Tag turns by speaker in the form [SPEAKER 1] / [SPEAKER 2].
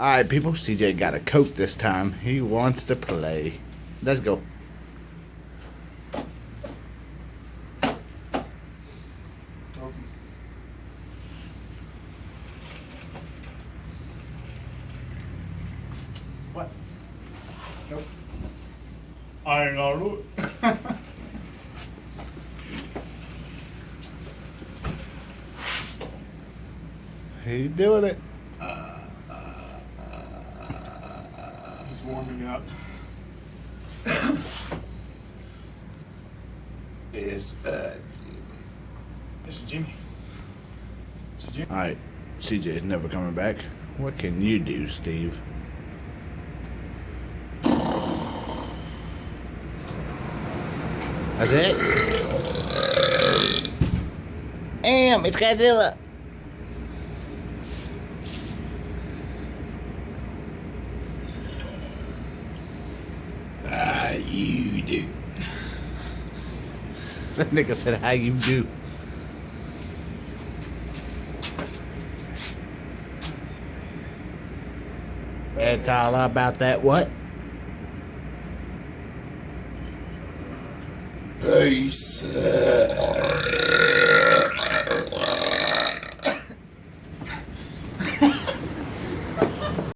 [SPEAKER 1] Alright, people, CJ got a Coke this time. He wants to play. Let's go.
[SPEAKER 2] What? Nope. I ain't gonna do it.
[SPEAKER 1] He's doing it.
[SPEAKER 2] Just warming up.
[SPEAKER 3] This is Jimmy.
[SPEAKER 2] This is Jimmy.
[SPEAKER 1] Alright, CJ's never coming back. What can you do, Steve? That's it? Damn, it's Godzilla.
[SPEAKER 3] You do.
[SPEAKER 1] That nigga said, how you do? It's all about that what?
[SPEAKER 3] Peace.